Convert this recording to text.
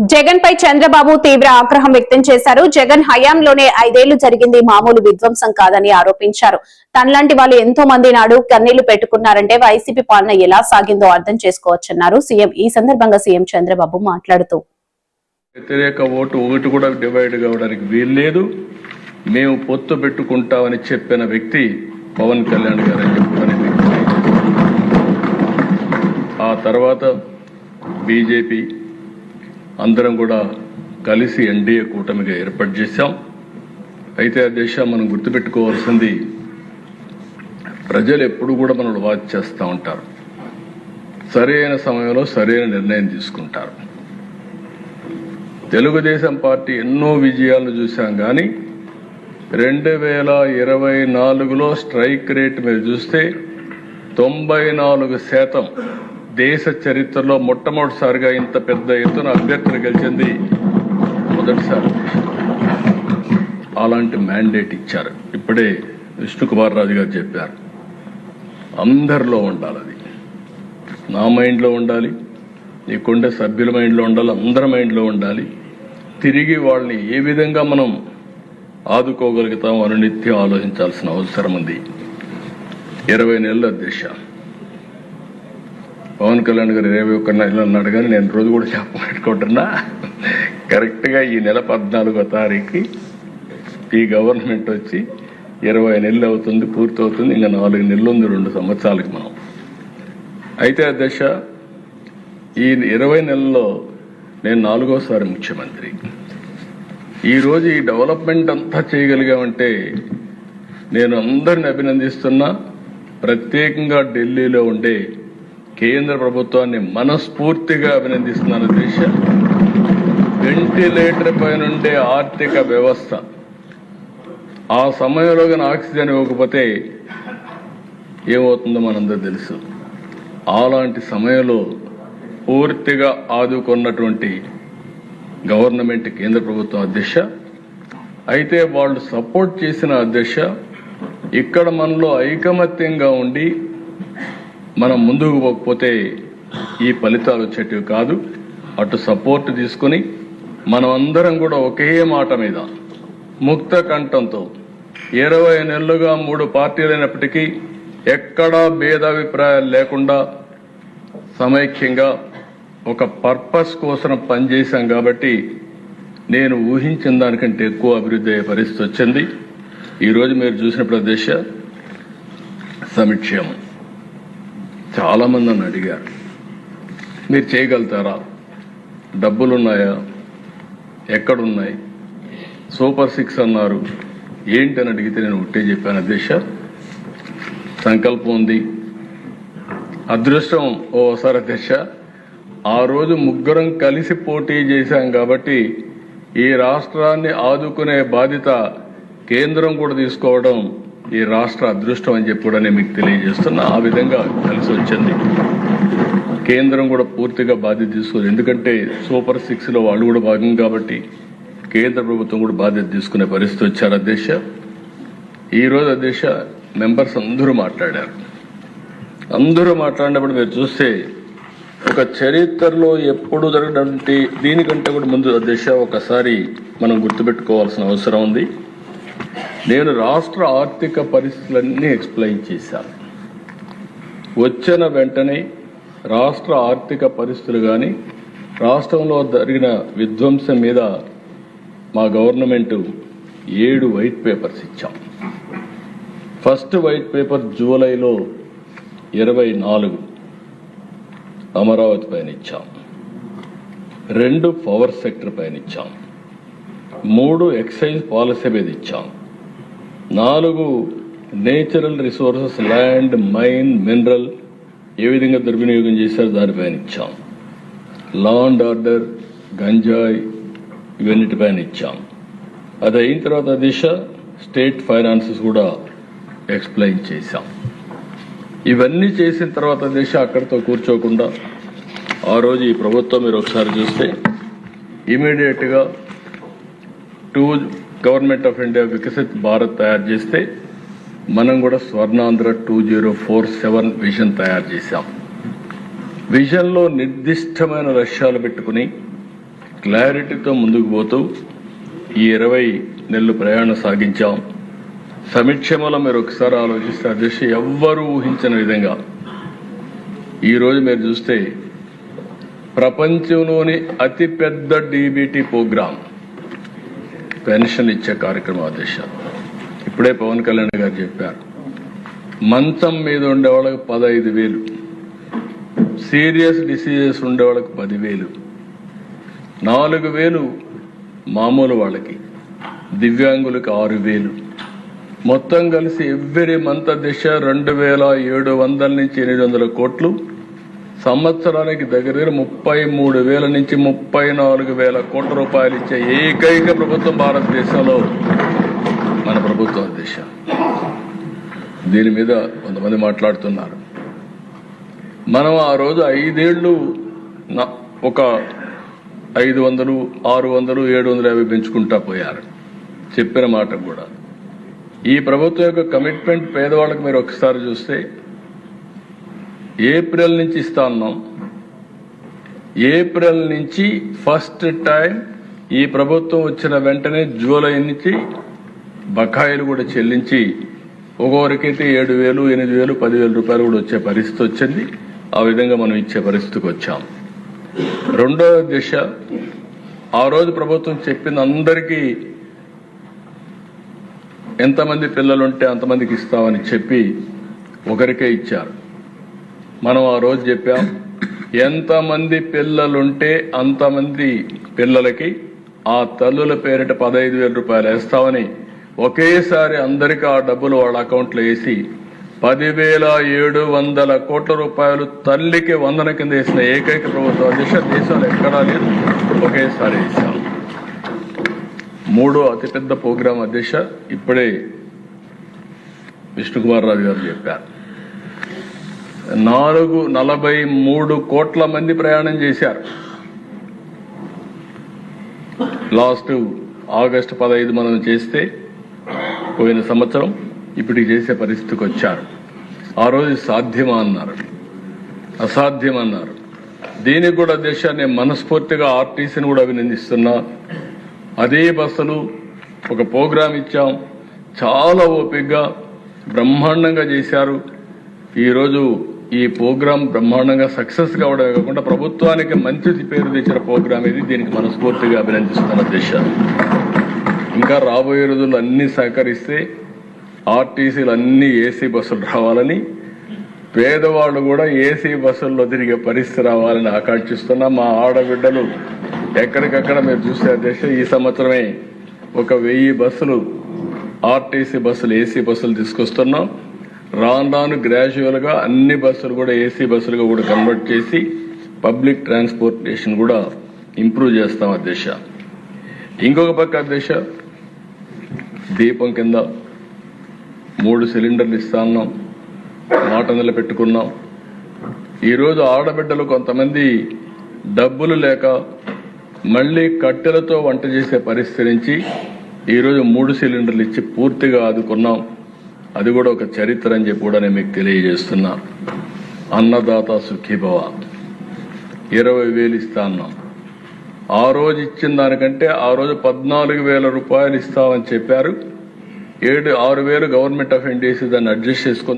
జగన్ పై చంద్రబాబు తీవ్ర ఆగ్రహం వ్యక్తం చేశారు. జగన్ హయాంలోనే 5 ఏళ్లు జరిగింది మామూలు విధ్వంసం కాదని ఆరోపించారు. తనలాంటి వాళ్ళు ఎంతో మంది నాడు కన్నీళ్లు పెట్టుకున్నారంటే వైసీపీ పాలన ఎలా సాగిందో అర్థం చేసుకోవచ్చన్నారు సీఎం. ఈ సందర్భంగా సీఎం చంద్రబాబు మాట్లాడుతూ వ్యతిరేక ఓటు ఒకటి కూడా డివైడ్ కావడానికి వీల్లేదు, మేము పొత్తు పెట్టుకుంటామని చెప్పిన వ్యక్తి పవన్ కళ్యాణ్ గారు అని చెప్పుకునే వ్యక్తి. ఆ తర్వాత బీజేపీ అందరం కూడా కలిసి ఎన్డీఏ కూటమిగా ఏర్పాటు చేశాం. అయితే ఆ దేశం మనం గుర్తుపెట్టుకోవాల్సింది, ప్రజలు ఎప్పుడు కూడా మనల్ని వాచ్ చేస్తూ ఉంటారు, సరైన సమయంలో సరైన నిర్ణయం తీసుకుంటారు. తెలుగుదేశం పార్టీ ఎన్నో విజయాలు చూశాం, కానీ 2024లో స్ట్రైక్ రేట్ మీరు చూస్తే 94% దేశ చరిత్రలో మొట్టమొదటిసారిగా ఇంత పెద్ద ఎత్తున అభ్యర్థులు గెలిచింది మొదటిసారి. అలాంటి మ్యాండేట్ ఇచ్చారు. ఇప్పుడే విష్ణుకుమార్ రాజు గారు చెప్పారు, అందరిలో ఉండాలి, అది నా మైండ్లో ఉండాలి, నీకుండే సభ్యుల మైండ్లో ఉండాలి, అందరి మైండ్లో ఉండాలి. తిరిగి వాళ్ళని ఏ విధంగా మనం ఆదుకోగలుగుతాం అని నిత్యం ఆలోచించాల్సిన అవసరం ఉంది. 20 నెలల దిశ పవన్ కళ్యాణ్ గారు 21 నెలలు అన్నాడు, కానీ నేను రోజు కూడా చెప్పబెట్టుకుంటున్నా. కరెక్ట్గా ఈ నెల 14వ తారీఖుకి ఈ గవర్నమెంట్ వచ్చి 20 నెలలు అవుతుంది, పూర్తవుతుంది. ఇంకా 4 నెలలు ఉంది 2 సంవత్సరాలకి మనం. అయితే ఆ దశ ఈ 20 నెలల్లో నేను 4వసారి ముఖ్యమంత్రి. ఈరోజు ఈ డెవలప్మెంట్ అంతా చేయగలిగామంటే నేను అందరిని అభినందిస్తున్నా. ప్రత్యేకంగా ఢిల్లీలో ఉండే కేంద్ర ప్రభుత్వాన్ని మనస్ఫూర్తిగా అభినందిస్తున్నాను. దేశ వెంటిలేటర్ పైనుండే ఆర్థిక వ్యవస్థ ఆ సమయంలో కానీ ఆక్సిజన్ ఇవ్వకపోతే ఏమవుతుందో మనందరూ తెలుసు. అలాంటి సమయంలో పూర్తిగా ఆదుకున్నటువంటి గవర్నమెంట్ కేంద్ర ప్రభుత్వం అధ్యక్ష. అయితే వాళ్ళు సపోర్ట్ చేసిన అధ్యక్ష, ఇక్కడ మనలో ఐకమత్యంగా ఉండి మనం ముందుకు పోకపోతే ఈ ఫలితాలు వచ్చేటివి కాదు. అటు సపోర్ట్ తీసుకుని మనం అందరం కూడా ఒకే మాట మీద ముక్త కంఠంతో 20 నెలలుగా 3 పార్టీలైనప్పటికీ ఎక్కడా భేదాభిప్రాయాలు లేకుండా సమైక్యంగా ఒక పర్పస్ కోసం పనిచేశాం. కాబట్టి నేను ఊహించిన దానికంటే ఎక్కువ అభివృద్ధి అయ్యే పరిస్థితి వచ్చింది. ఈరోజు మీరు చూసిన ప్రదేశ సంక్షేమం చాలా మంది నన్ను అడిగారు, మీరు చేయగలుగుతారా, డబ్బులున్నాయా, ఎక్కడున్నాయి, సూపర్ 6 అన్నారు ఏంటని అడిగితే నేను ఒకటే చెప్పాను అధ్యక్ష, సంకల్పం ఉంది, అదృష్టం ఓసారి అధ్యక్ష. ఆ రోజు ముగ్గురం కలిసి పోటీ చేశాం కాబట్టి ఈ రాష్ట్రాన్ని ఆదుకునే బాధ్యత కేంద్రం కూడా తీసుకోవడం ఈ రాష్ట్ర అదృష్టం అని చెప్పి కూడా నేను మీకు తెలియజేస్తున్నా. ఆ విధంగా కలిసి వచ్చింది. కేంద్రం కూడా పూర్తిగా బాధ్యత తీసుకోదు, ఎందుకంటే సూపర్ 6లో వాళ్ళు కూడా భాగం కాబట్టి కేంద్ర ప్రభుత్వం కూడా బాధ్యత తీసుకునే పరిస్థితి వచ్చారు అధ్యక్ష. ఈరోజు అధ్యక్ష మెంబర్స్ అందరూ మాట్లాడారు. అందరూ మాట్లాడినప్పుడు మీరు చూస్తే ఒక చరిత్రలో ఎప్పుడు జరగడానికి దీనికంటే కూడా ముందు అధ్యక్ష ఒకసారి మనం గుర్తుపెట్టుకోవాల్సిన అవసరం ఉంది. నేను రాష్ట్ర ఆర్థిక పరిస్థితులన్నీ ఎక్స్ప్లెయిన్ చేశాను. వచ్చిన వెంటనే రాష్ట్ర ఆర్థిక పరిస్థితులు కానీ రాష్ట్రంలో జరిగిన విధ్వంసం మీద మా గవర్నమెంట్ 7 వైట్ పేపర్స్ ఇచ్చాం. ఫస్ట్ వైట్ పేపర్ జూలైలో 24 అమరావతి పైన ఇచ్చాం, 2 పవర్ సెక్టర్ పైన ఇచ్చాం, 3 ఎక్సైజ్ పాలసీ మీద ఇచ్చాం, 4 natural resources land mine mineral ఏ విధంగా దుర్వినియోగం చేశారు దానిపైన ఇచ్చాం, లా అండ్ ఆర్డర్ గంజాయి ఇవన్నిటిపైన ఇచ్చాం. అది అయిన తర్వాత దిశ స్టేట్ ఫైనాన్సెస్ కూడా ఎక్స్ప్లెయిన్ చేశాం. ఇవన్నీ చేసిన తర్వాత దిశ అక్కడితో కూర్చోకుండా ఆ రోజు ఈ ప్రభుత్వం మీరు ఒకసారి చూస్తే ఇమీడియట్గా government of India Viksit Bharat తయారు చేస్తే మనం కూడా స్వర్ణాంధ్ర 2047 విజన్ తయారు చేశాం. విజన్లో నిర్దిష్టమైన లక్ష్యాలు పెట్టుకుని క్లారిటీతో ముందుకు పోతూ ఈ 20 నెలలు ప్రయాణం సాగించాం. సమీక్షలో మీరు ఒకసారి ఆలోచిస్తే అధ్యక్ష, ఎవ్వరూ ఊహించిన విధంగా ఈరోజు మీరు చూస్తే ప్రపంచంలోని అతిపెద్ద డీబీటీ ప్రోగ్రాం పెన్షన్ ఇచ్చే కార్యక్రమం అధ్యక్ష. ఇప్పుడే పవన్ కళ్యాణ్ గారు చెప్పారు, మంచం మీద ఉండే వాళ్ళకి 15,000, సీరియస్ డిసీజెస్ ఉండే వాళ్ళకి 10,000, 4,000 మామూలు వాళ్ళకి, దివ్యాంగులకు 6,000, మొత్తం కలిసి ఎవ్రీ మంత్ దిశ 2,700 నుంచి 800 కోట్లు, సంవత్సరానికి దగ్గర 33,000 నుంచి 34,000 కోట్ల రూపాయలు ఇచ్చే ఏకైక ప్రభుత్వం భారతదేశంలో మన ప్రభుత్వం దిశ. దీని మీద కొంతమంది మాట్లాడుతున్నారు. మనం ఆ రోజు 5 ఏళ్లు ఒక 500, 600, 750 పెంచుకుంటా పోయారు. చెప్పిన మాట కూడా ఈ ప్రభుత్వం యొక్క కమిట్మెంట్ పేదవాళ్ళకి మీరు ఒకసారి చూస్తే ఏప్రిల్ నుంచి ఇస్తా ఉన్నాం. ఏప్రిల్ నుంచి ఫస్ట్ టైం ఈ ప్రభుత్వం వచ్చిన వెంటనే జూలై నుంచి బకాయిలు కూడా చెల్లించి ఒక్కొక్కరికైతే 7,000, 8,000, 10,000 రూపాయలు కూడా వచ్చే పరిస్థితి వచ్చింది. ఆ విధంగా మనం ఇచ్చే పరిస్థితికి వచ్చాం. రెండవ దిశ, ఆ రోజు ప్రభుత్వం చెప్పింది అందరికీ ఎంతమంది పిల్లలుంటే అంతమందికి ఇస్తామని చెప్పి ఒకరికే ఇచ్చారు. మనం ఆ రోజు చెప్పాం, ఎంతమంది పిల్లలుంటే అంతమంది పిల్లలకి ఆ తల్లుల పేరిట 15,000 రూపాయలు వేస్తామని ఒకేసారి అందరికీ ఆ డబ్బులు వాళ్ళ అకౌంట్లో వేసి 10,700 కోట్ల రూపాయలు తల్లికి వందన కింద వేసిన ఏకైక ప్రభుత్వం అధ్యక్ష దేశంలో ఎక్కడా లేదు. ఒకేసారి వేసాం. మూడో అతిపెద్ద ప్రోగ్రాం అధ్యక్ష ఇప్పుడే విష్ణుకుమార్ రాజు గారు చెప్పారు. 43 కోట్ల మంది ప్రయాణం చేశారు. లాస్ట్ ఆగస్టు 15 మనం చేస్తే పోయిన సంవత్సరం ఇప్పటికి చేసే పరిస్థితికి వచ్చారు. ఆ రోజు సాధ్యమా అన్నారు, అసాధ్యమన్నారు. దీనికి కూడా దేశాన్ని మనస్ఫూర్తిగా ఆర్టీసీని కూడా అభినందిస్తున్నా. అదే బస్సులు ఒక ప్రోగ్రాం ఇచ్చాం, చాలా ఓపికగా బ్రహ్మాండంగా చేశారు. ఈరోజు ఈ ప్రోగ్రాం బ్రహ్మాండంగా సక్సెస్ కావడమే కాకుండా ప్రభుత్వానికి మంచి పేరు తెచ్చిన ప్రోగ్రాం ఇది. దీనికి మనస్ఫూర్తిగా అభినందిస్తున్న దేశాలు. ఇంకా రాబోయే రోజుల్లో అన్ని సహకరిస్తే ఆర్టీసీలు అన్ని ఏసీ బస్సులు రావాలని, పేదవాళ్ళు కూడా ఏసీ బస్సుల్లో తిరిగే పరిస్థితి రావాలని ఆకాంక్షిస్తున్నా. మా ఆడబిడ్డలు ఎక్కడికక్కడ మీరు చూసే అధ్యక్ష ఈ సంవత్సరమే 1,000 బస్సులు ఆర్టీసీ బస్సులు ఏసీ బస్సులు తీసుకొస్తున్నాం. రాను గ్రాడ్యువల్ గా అన్ని బస్సులు కూడా ఏసీ బస్సులుగా కూడా కన్వర్ట్ చేసి పబ్లిక్ ట్రాన్స్పోర్టేషన్ కూడా ఇంప్రూవ్ చేస్తాం అధ్యక్ష. ఇంకొక పక్క అధ్యక్ష, దీపం కింద 3 సిలిండర్లు ఇస్తా ఉన్నాం, మాట నిలబెట్టుకున్నాం. ఈరోజు ఆడబిడ్డలు కొంతమంది డబ్బులు లేక మళ్లీ కట్టెలతో వంట చేసే పరిస్థితి నుంచి ఈరోజు 3 సిలిండర్లు ఇచ్చి పూర్తిగా ఆదుకున్నాం. అది కూడా ఒక చరిత్ర అని చెప్పి కూడా నేను మీకు తెలియజేస్తున్నా. అన్నదాత సుఖీభవ 20,000 ఇస్తా అన్నాం. ఆ రోజు ఇచ్చిన దానికంటే ఆ రోజు 14,000 రూపాయలు ఇస్తామని చెప్పారు. 6,000 గవర్నమెంట్ ఆఫ్ ఇండియా దాన్ని అడ్జస్ట్ చేసుకుని